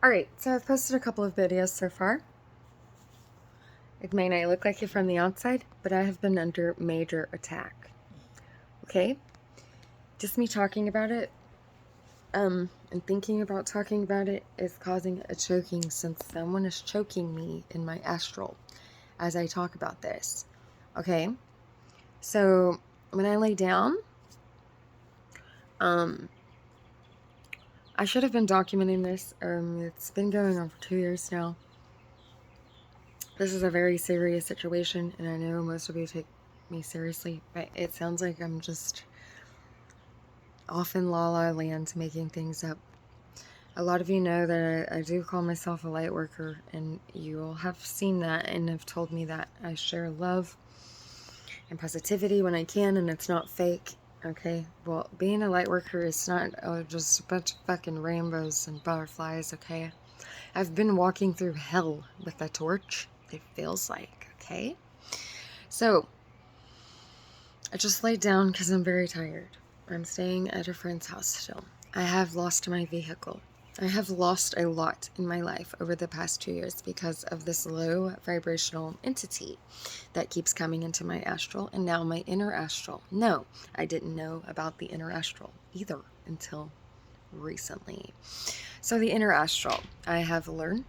Alright, so I've posted a couple of videos so far. It may not look like it from the outside, but I have been under major attack. Okay? Just me talking about it, and thinking about talking about it is causing a choking, since someone is choking me in my astral as I talk about this. Okay? So, when I lay down, I should have been documenting this. It's been going on for 2 years now. This is a very serious situation, and I know most of you take me seriously, but it sounds like I'm just off in la la land making things up. A lot of you know that I do call myself a light worker, and you all have seen that and have told me that I share love and positivity when I can, and it's not fake. Okay, well, being a light worker is not just a bunch of fucking rainbows and butterflies. Okay, I've been walking through hell with a torch, it feels like. Okay, so I just laid down because I'm very tired. I'm staying at a friend's house still. I have lost my vehicle. I have lost a lot in my life over the past 2 years because of this low vibrational entity that keeps coming into my astral, and now my inner astral. No, I didn't know about the inner astral either until recently. So the inner astral, I have learned.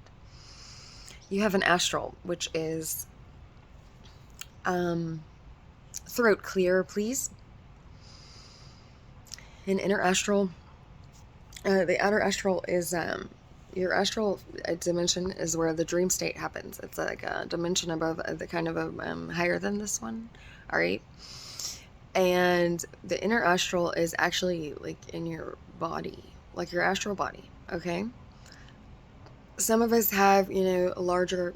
You have an astral, which is throat clear, please. An inner astral. The outer astral is your astral dimension is where the dream state happens. It's like a dimension above, the kind of a higher than this one. All right, and the inner astral is actually like in your body, like your astral body. Okay, some of us have, you know, a larger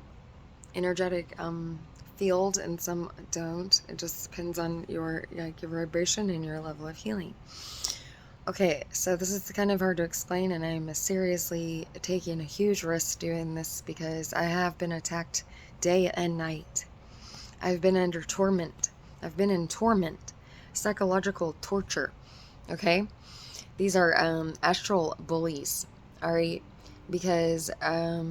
energetic field, and some don't. It just depends on your vibration and your level of healing. Okay, so this is kind of hard to explain, and I'm seriously taking a huge risk doing this because I have been attacked day and night. I've been under torment. I've been in torment, psychological torture. Okay, these are astral bullies. All right, because I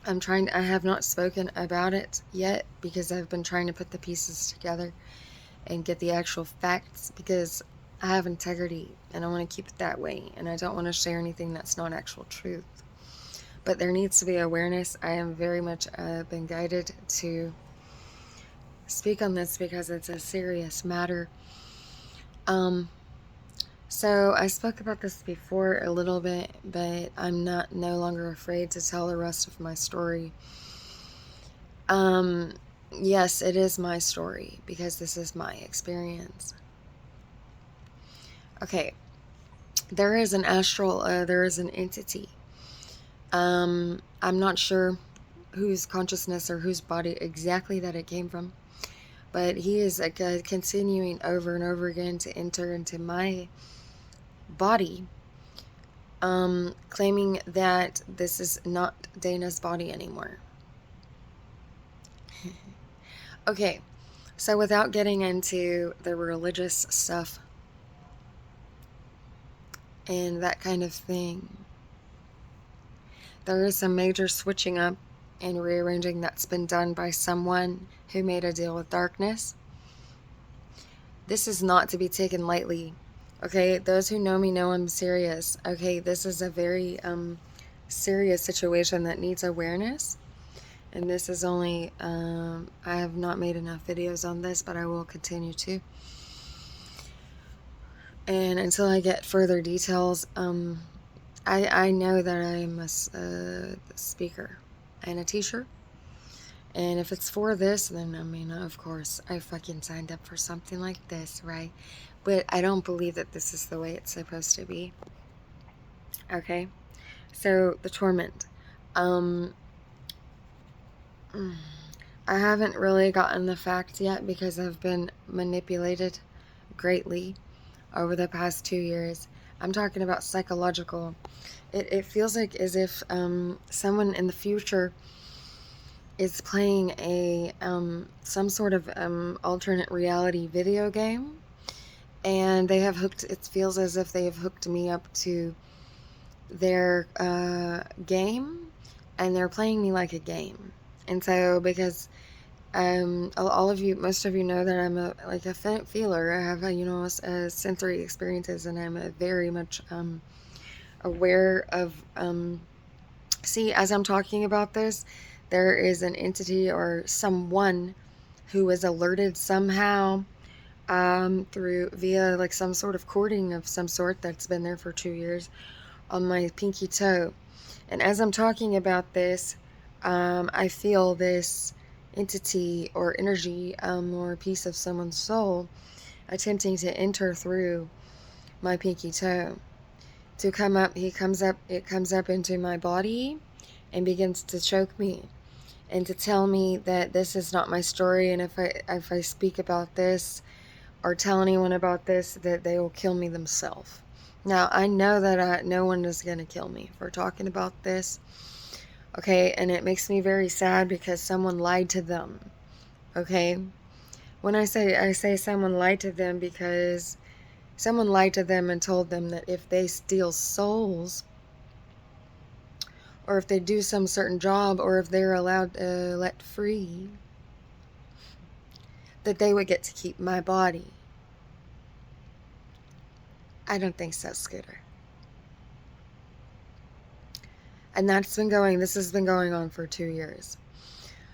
have not spoken about it yet because I've been trying to put the pieces together and get the actual facts, because I have integrity and I want to keep it that way, and I don't want to share anything that's not actual truth. But there needs to be awareness. I am very much been guided to speak on this because it's a serious matter. So I spoke about this before a little bit, but I'm no longer afraid to tell the rest of my story. Yes, it is my story because this is my experience. Okay, there is an astral, there is an entity. I'm not sure whose consciousness or whose body exactly that it came from, but he is continuing over and over again to enter into my body, claiming that this is not Dana's body anymore. Okay, so without getting into the religious stuff and that kind of thing, there is some major switching up and rearranging that's been done by someone who made a deal with darkness. This is not to be taken lightly. Okay, those who know me know I'm serious. Okay, this is a very serious situation that needs awareness. And this is only, I have not made enough videos on this, but I will continue to. And until I get further details, I know that I'm a speaker and a teacher. And if it's for this, then I mean, of course, I fucking signed up for something like this, right? But I don't believe that this is the way it's supposed to be. Okay? So, the torment. I haven't really gotten the facts yet because I've been manipulated greatly over the past 2 years. I'm talking about psychological. It feels like as if someone in the future is playing a some sort of alternate reality video game, and they have hooked, it feels as if they have hooked me up to their game, and they're playing me like a game. And so, because all of you, most of you know that I'm a feeler. I have sensory experiences, and I'm a very much aware of. See, as I'm talking about this, there is an entity or someone who is alerted somehow through via like some sort of cording of some sort that's been there for 2 years on my pinky toe. And as I'm talking about this, I feel this entity or energy or piece of someone's soul attempting to enter through my pinky toe to come up. It comes up into my body and begins to choke me and to tell me that this is not my story, and if I speak about this or tell anyone about this, that they will kill me themselves. Now, I know that no one is going to kill me for talking about this, okay? And it makes me very sad because someone lied to them, okay? When I say someone lied to them, because someone lied to them and told them that if they steal souls, or if they do some certain job, or if they're allowed let free, that they would get to keep my body. I don't think so, Scooter. And this has been going on for 2 years.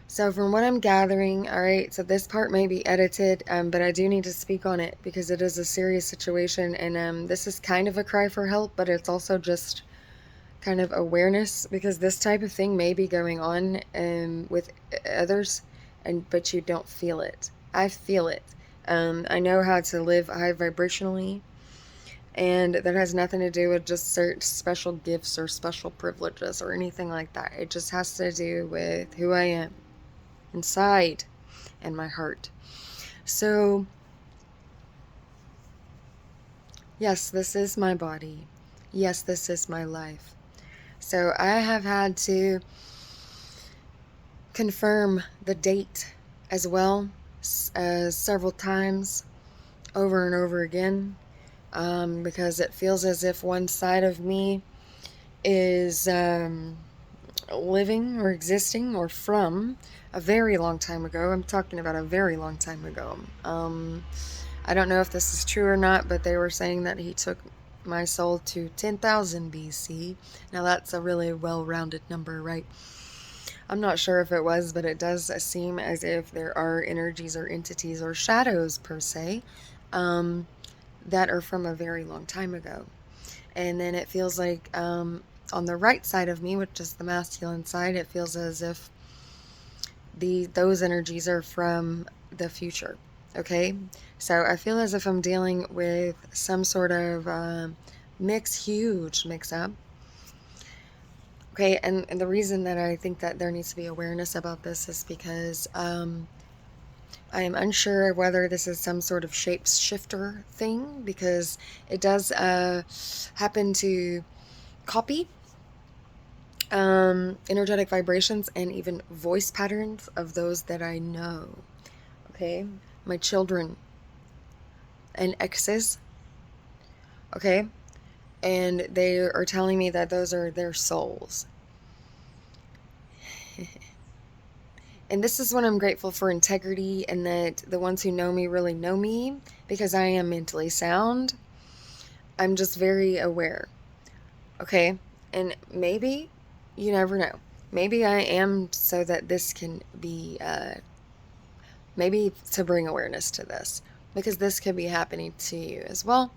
So from what I'm gathering, all right, so this part may be edited, but I do need to speak on it because it is a serious situation, and this is kind of a cry for help, but it's also just kind of awareness, because this type of thing may be going on with others, but you don't feel it. I feel it. I know how to live high vibrationally, and that has nothing to do with just certain special gifts or special privileges or anything like that. It just has to do with who I am inside and my heart. So, yes, this is my body. Yes, this is my life. So I have had to confirm the date as well several times over and over again, because it feels as if one side of me is living or existing or from a very long time ago. I'm talking about a very long time ago. I don't know if this is true or not, but they were saying that he took my soul to 10,000 BC. Now that's a really well-rounded number, right? I'm not sure if it was, but it does seem as if there are energies or entities or shadows per se that are from a very long time ago. And then it feels like on the right side of me, which is the masculine side, it feels as if those energies are from the future. Okay, so I feel as if I'm dealing with some sort of huge mix-up. Okay, and the reason that I think that there needs to be awareness about this is because I am unsure whether this is some sort of shapeshifter thing, because it does happen to copy energetic vibrations and even voice patterns of those that I know. Okay, my children and exes. Okay, and they are telling me that those are their souls. And this is when I'm grateful for integrity, and that the ones who know me really know me, because I am mentally sound. I'm just very aware. Okay, and maybe, you never know. Maybe I am, so that this can be, maybe to bring awareness to this, because this could be happening to you as well.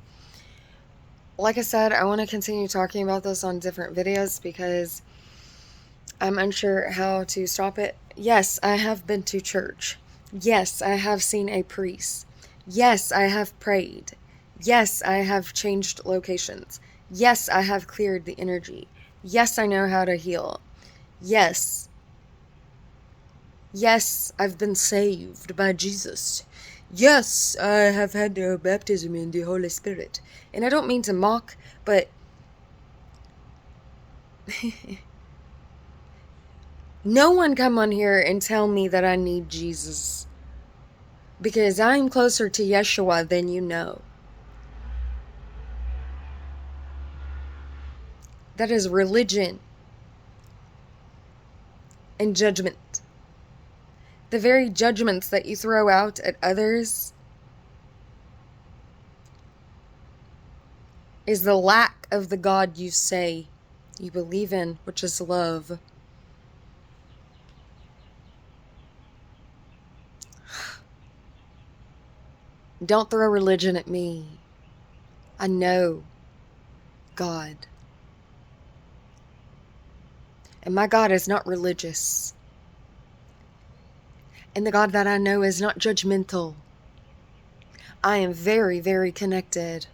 Like I said, I want to continue talking about this on different videos because I'm unsure how to stop it. Yes, I have been to church. Yes, I have seen a priest. Yes, I have prayed. Yes, I have changed locations. Yes, I have cleared the energy. Yes, I know how to heal. Yes. Yes, I've been saved by Jesus. Yes, I have had a baptism in the Holy Spirit. And I don't mean to mock, but no one come on here and tell me that I need Jesus, because I'm closer to Yeshua than you know. That is religion and judgment. The very judgments that you throw out at others is the lack of the God you say you believe in, which is love. Don't throw religion at me. I know God. And my God is not religious. And the God that I know is not judgmental. I am very, very connected.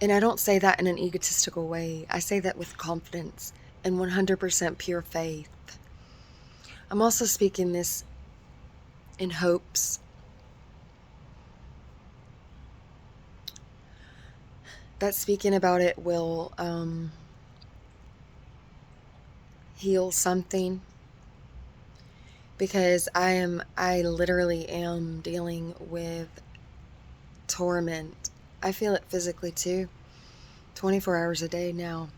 And I don't say that in an egotistical way. I say that with confidence and 100% pure faith. I'm also speaking this in hopes that speaking about it will heal something, because I literally am dealing with torment. I feel it physically too, 24 hours a day now.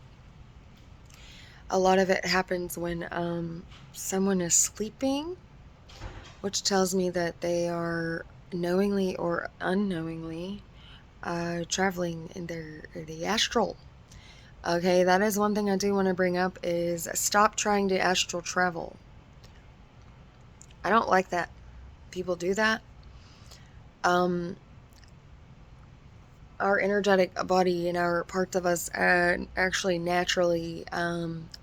A lot of it happens when someone is sleeping, which tells me that they are knowingly or unknowingly traveling in the astral. Okay, that is one thing I do want to bring up, is stop trying to astral travel. I don't like that people do that. Our energetic body and our parts of us actually naturally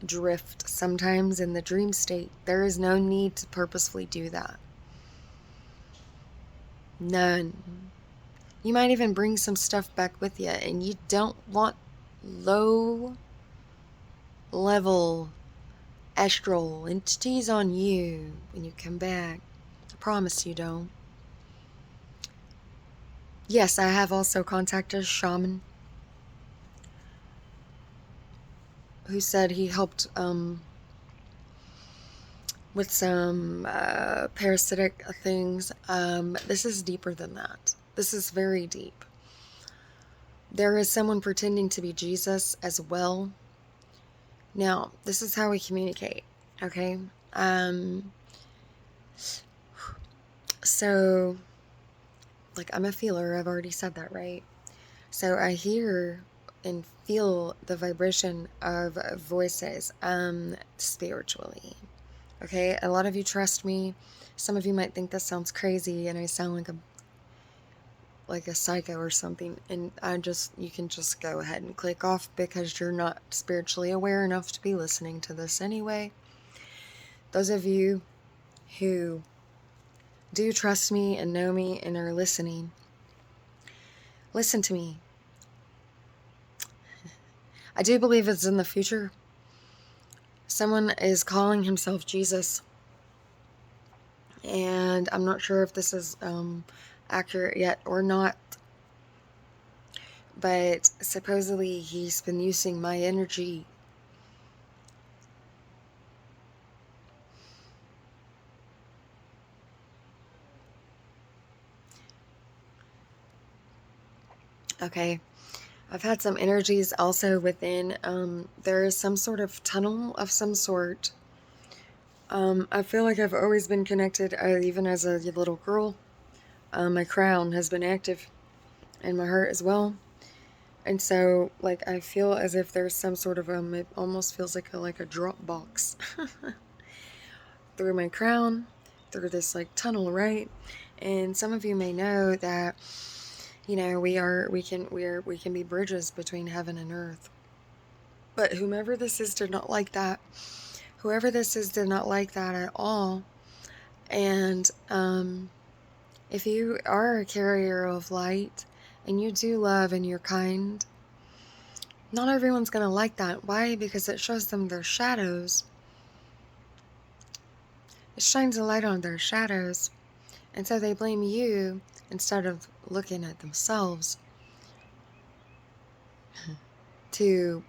drift sometimes in the dream state. There is no need to purposefully do that. None. You might even bring some stuff back with you, and you don't want low level astral entities on you when you come back. I promise you don't. Yes, I have also contacted a shaman who said he helped with some parasitic things. This is deeper than that. This is very deep. There is someone pretending to be Jesus as well. Now, this is how we communicate, okay? So, like, I'm a feeler. I've already said that, right? So I hear and feel the vibration of voices spiritually. Okay, a lot of you trust me. Some of you might think this sounds crazy and I sound like a psycho or something, and you can just go ahead and click off, because you're not spiritually aware enough to be listening to this anyway. Those of you who do trust me and know me and are listening, listen to me. I do believe it's in the future. Someone is calling himself Jesus, and I'm not sure if this is accurate yet or not, but supposedly he's been using my energy. Okay, I've had some energies also within. There is some sort of tunnel of some sort. I feel like I've always been connected, even as a little girl. My crown has been active, and my heart as well. And so, like, I feel as if there's some sort of it almost feels like a drop box through my crown, through this like tunnel, right? And some of you may know that, you know, we can be bridges between heaven and earth. But whomever this is did not like that. Whoever this is did not like that at all. And if you are a carrier of light and you do love and you're kind, not everyone's going to like that. Why? Because it shows them their shadows. It shines a light on their shadows. And so they blame you instead of looking at themselves to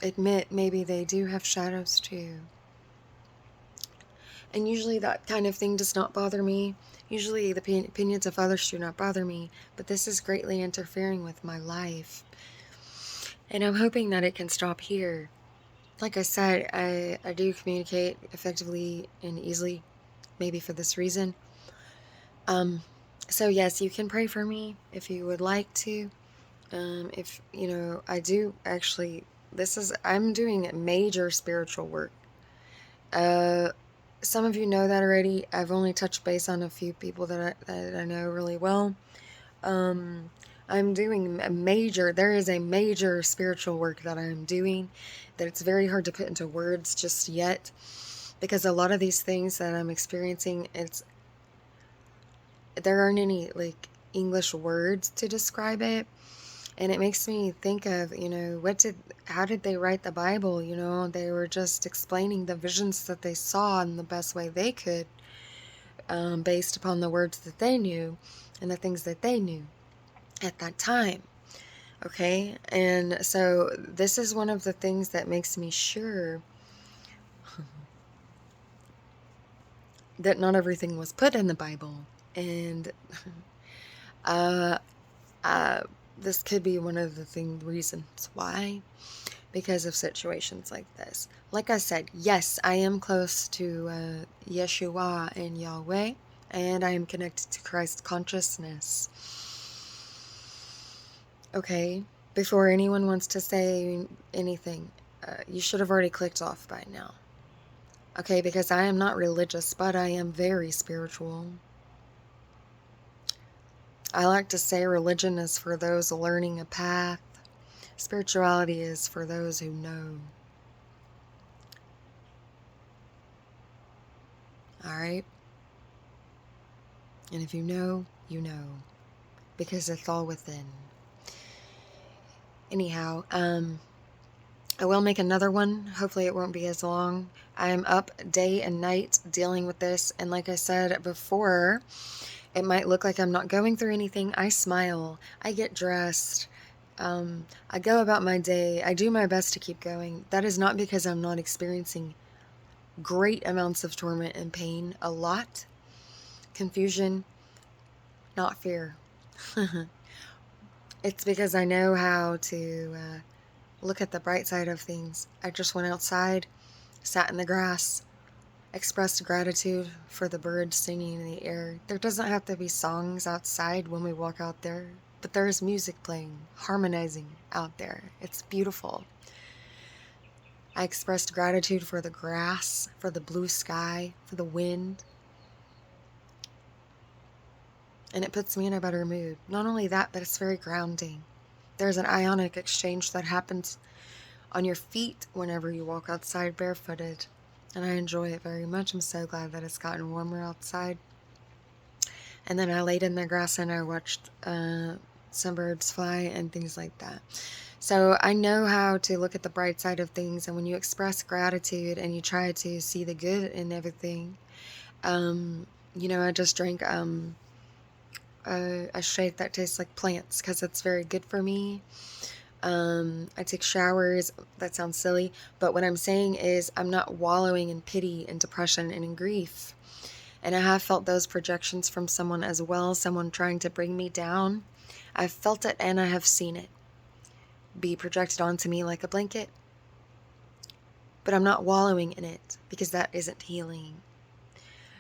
admit maybe they do have shadows too. And usually that kind of thing does not bother me. Usually the opinions of others do not bother me, but this is greatly interfering with my life. And I'm hoping that it can stop here. like I said, I do communicate effectively and easily, maybe for this reason. So yes, you can pray for me if you would like to. If, I do actually, I'm doing major spiritual work. Uh, some of you know that already. I've only touched base on a few people that I know really well. Um, I'm doing there is a major spiritual work that I'm doing that it's very hard to put into words just yet, because a lot of these things that I'm experiencing, there aren't any like English words to describe it. And it makes me think of, how did they write the Bible? They were just explaining the visions that they saw in the best way they could, based upon the words that they knew and the things that they knew at that time. Okay? And so this is one of the things that makes me sure that not everything was put in the Bible. And uh, this could be one of the reasons why. Because of situations like this. Like I said, yes, I am close to Yeshua and Yahweh, and I am connected to Christ consciousness. Okay, before anyone wants to say anything, you should have already clicked off by now. Okay, because I am not religious, but I am very spiritual. I like to say religion is for those learning a path. Spirituality is for those who know. Alright? And if you know, you know. Because it's all within. Anyhow, I will make another one. Hopefully it won't be as long. I'm up day and night dealing with this. And like I said before, it might look like I'm not going through anything. I smile. I get dressed. I go about my day. I do my best to keep going. That is not because I'm not experiencing great amounts of torment and pain. A lot. Confusion. Not fear. It's because I know how to look at the bright side of things. I just went outside, sat in the grass, expressed gratitude for the birds singing in the air. There doesn't have to be songs outside when we walk out there, but there's music playing, harmonizing out there. It's beautiful. I expressed gratitude for the grass, for the blue sky, for the wind. And it puts me in a better mood. Not only that, but it's very grounding. There's an ionic exchange that happens on your feet whenever you walk outside barefooted. And I enjoy it very much. I'm so glad that it's gotten warmer outside. And then I laid in the grass and I watched some birds fly and things like that. So I know how to look at the bright side of things. And when you express gratitude and you try to see the good in everything, I just drank a shake that tastes like plants because it's very good for me. I take showers. That sounds silly, but what I'm saying is I'm not wallowing in pity and depression and in grief. And I have felt those projections from someone as well, someone trying to bring me down. I've felt it and I have seen it be projected onto me like a blanket. But I'm not wallowing in it because that isn't healing.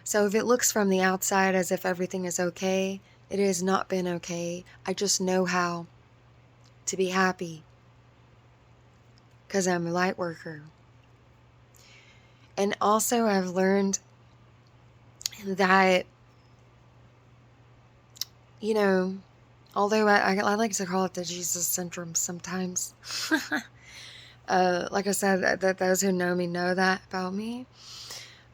So if it looks from the outside as if everything is okay, it has not been okay. I just know how to be happy because I'm a light worker. And also I've learned that, although I like to call it the Jesus syndrome sometimes. Like I said, that those who know me know that about me.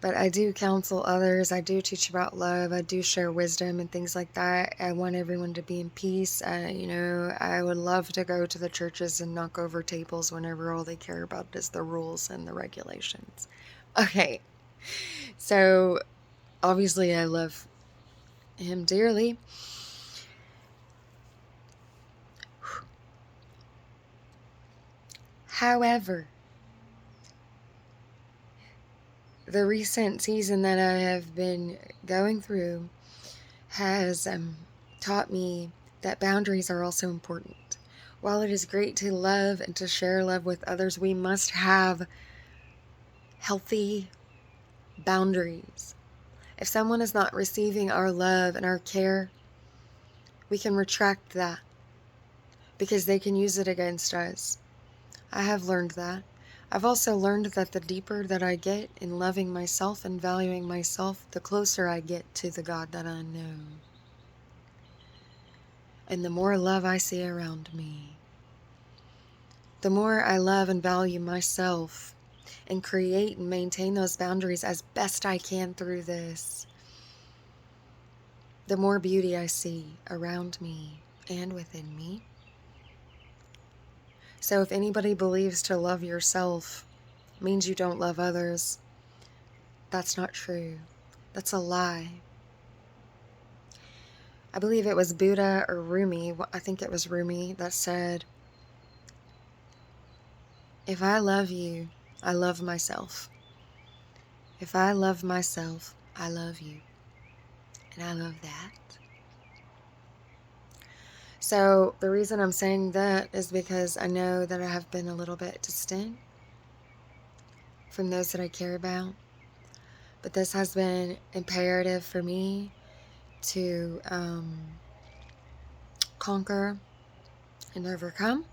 But I do counsel others. I do teach about love. I do share wisdom and things like that. I want everyone to be in peace. I would love to go to the churches and knock over tables whenever all they care about is the rules and the regulations. Okay. So, obviously, I love him dearly. However, the recent season that I have been going through has taught me that boundaries are also important. While it is great to love and to share love with others, we must have healthy boundaries. If someone is not receiving our love and our care, we can retract that because they can use it against us. I have learned that. I've also learned that the deeper that I get in loving myself and valuing myself, the closer I get to the God that I know. And the more love I see around me, the more I love and value myself and create and maintain those boundaries as best I can through this, the more beauty I see around me and within me. So if anybody believes to love yourself means you don't love others, that's not true. That's a lie. I believe it was Buddha or Rumi, I think it was Rumi, that said, if I love you, I love myself. If I love myself, I love you. And I love that. So the reason I'm saying that is because I know that I have been a little bit distant from those that I care about. But this has been imperative for me to conquer and overcome.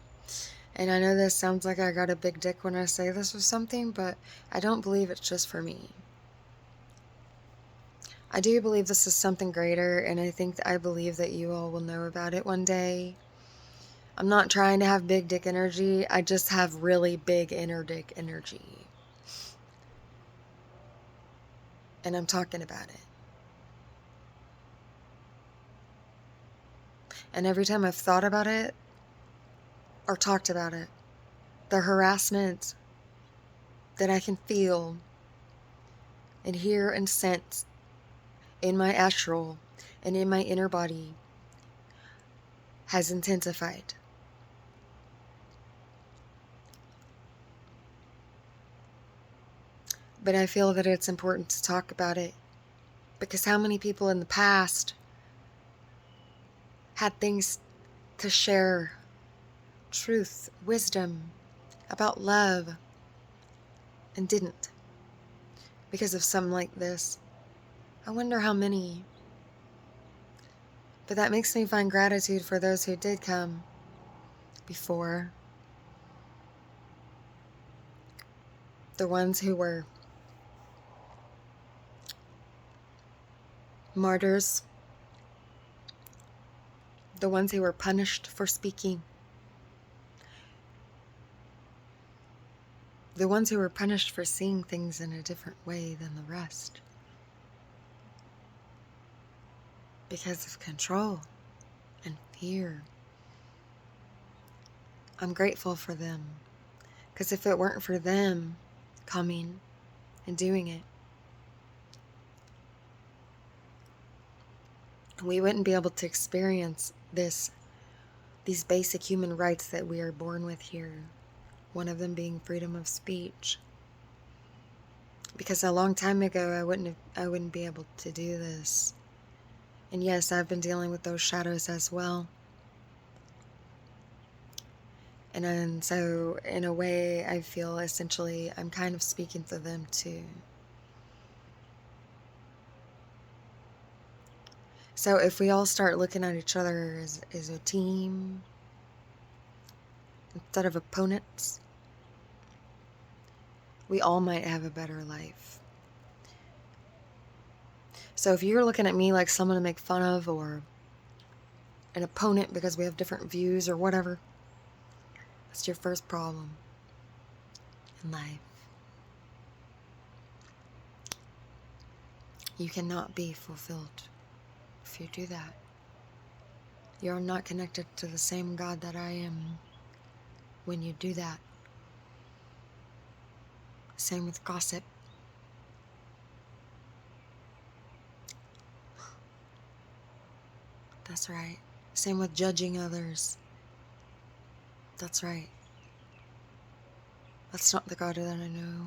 And I know this sounds like I got a big dick when I say this or something, but I don't believe it's just for me. I do believe this is something greater, and I believe that you all will know about it one day. I'm not trying to have big dick energy, I just have really big inner dick energy. And I'm talking about it. And every time I've thought about it, or talked about it, the harassment that I can feel and hear and sense in my astral and in my inner body has intensified. But I feel that it's important to talk about it, because how many people in the past had things to share, truth, wisdom about love, and didn't because of something like this? I wonder how many. But that makes me find gratitude for those who did come before. The ones who were martyrs. The ones who were punished for speaking. The ones who were punished for seeing things in a different way than the rest. Because of control and fear. I'm grateful for them. Because if it weren't for them coming and doing it, we wouldn't be able to experience these basic human rights that we are born with here. One of them being freedom of speech. Because a long time ago, I wouldn't be able to do this. And yes, I've been dealing with those shadows as well. And so, in a way, I feel essentially I'm kind of speaking for them too. So if we all start looking at each other as a team, instead of opponents, we all might have a better life. So if you're looking at me like someone to make fun of, or an opponent because we have different views or whatever, that's your first problem in life. You cannot be fulfilled if you do that. You're not connected to the same God that I am when you do that. Same with gossip. That's right. Same with judging others. That's right. That's not the God that I know.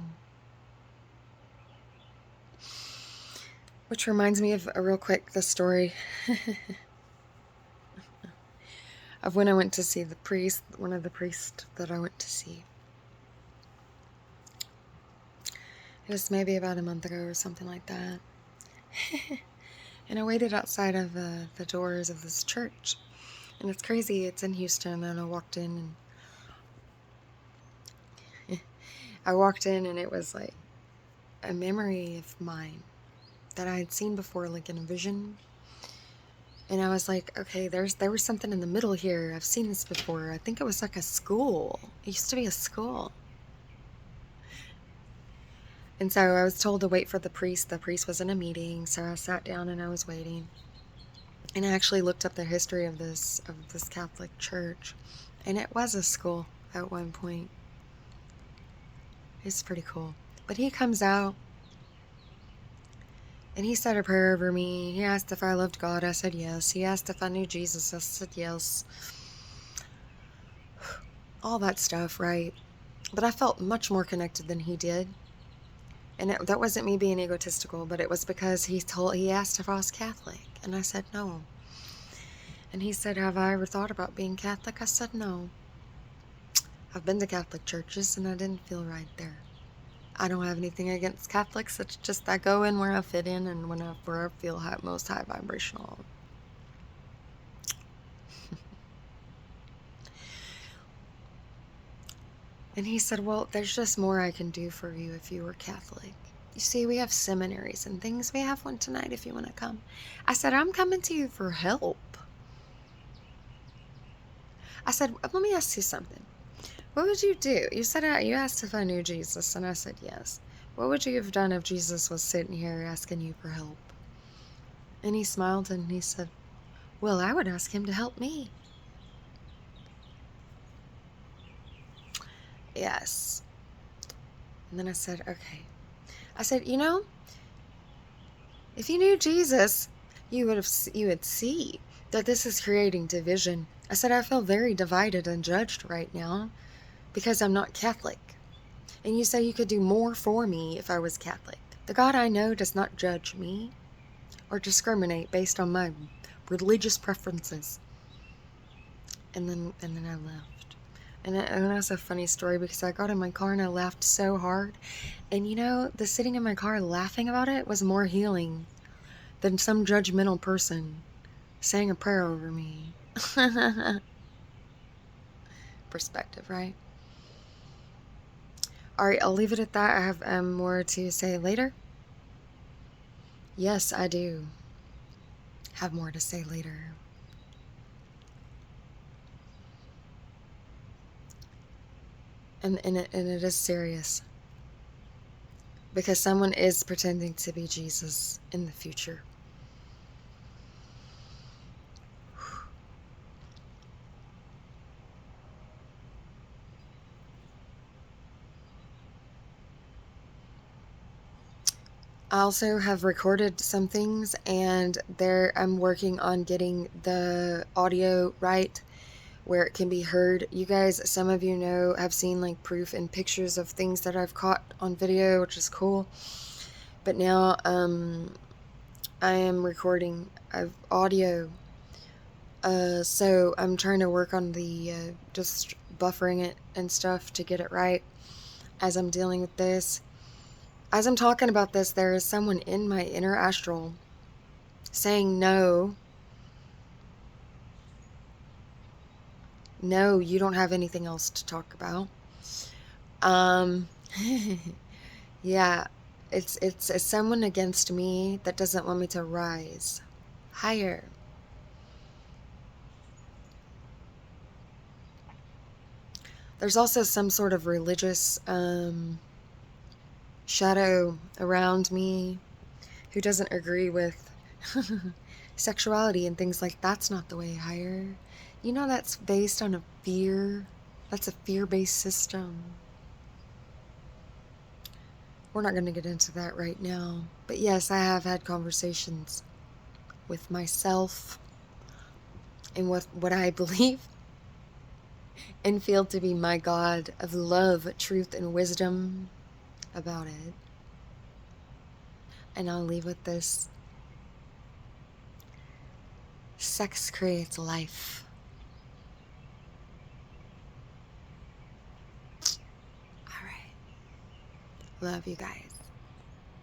Which reminds me of real quick the story of when I went to see the priest, one of the priests that I went to see. It was maybe about a month ago or something like that. And I waited outside of the doors of this church. And it's crazy, it's in Houston, and I walked in, and it was like a memory of mine that I had seen before, like in a vision. And I was like, okay, there was something in the middle here. I've seen this before. I think it was like a school. It used to be a school. And so I was told to wait for the priest. The priest was in a meeting, so I sat down and I was waiting. And I actually looked up the history of this Catholic church, and it was a school at one point. It's pretty cool. But he comes out, and he said a prayer over me. He asked if I loved God. I said yes. He asked if I knew Jesus. I said yes. All that stuff, right? But I felt much more connected than he did. And that wasn't me being egotistical, but it was because he asked if I was Catholic. And I said no. And he said, have I ever thought about being Catholic? I said no. I've been to Catholic churches, and I didn't feel right there. I don't have anything against Catholics. It's just I go in where I fit in and where I feel most high vibrational. And he said, well, there's just more I can do for you if you were Catholic. You see, we have seminaries and things. We have one tonight if you want to come. I said, I'm coming to you for help. I said, let me ask you something. What would you do? You asked if I knew Jesus, and I said yes. What would you have done if Jesus was sitting here asking you for help? And he smiled and he said, well, I would ask him to help me. Yes. And then I said, okay. I said, if you knew Jesus, you would see that this is creating division. I said, I feel very divided and judged right now because I'm not Catholic. And you say you could do more for me if I was Catholic. The God I know does not judge me or discriminate based on my religious preferences. And then I left. And that's a funny story because I got in my car and I laughed so hard. And the sitting in my car laughing about it was more healing than some judgmental person saying a prayer over me. Perspective, right? Alright, I'll leave it at that. I have more to say later. Yes, I do have more to say later. And it is serious. Because someone is pretending to be Jesus in the future. I also have recorded some things, and I'm working on getting the audio right where it can be heard. You guys, some of you have seen like proof and pictures of things that I've caught on video, which is cool. But now I am recording audio. So I'm trying to work on the just buffering it and stuff to get it right as I'm dealing with this. As I'm talking about this, there is someone in my inner astral saying, no, you don't have anything else to talk about. Yeah, it's someone against me that doesn't want me to rise higher. There's also some sort of religious shadow around me who doesn't agree with sexuality and things like that's not the way higher. That's based on a fear. That's a fear-based system. We're not going to get into that right now. But yes, I have had conversations with myself and with what I believe and feel to be my God of love, truth, and wisdom about it. And I'll leave with this. Sex creates life. All right. Love you guys.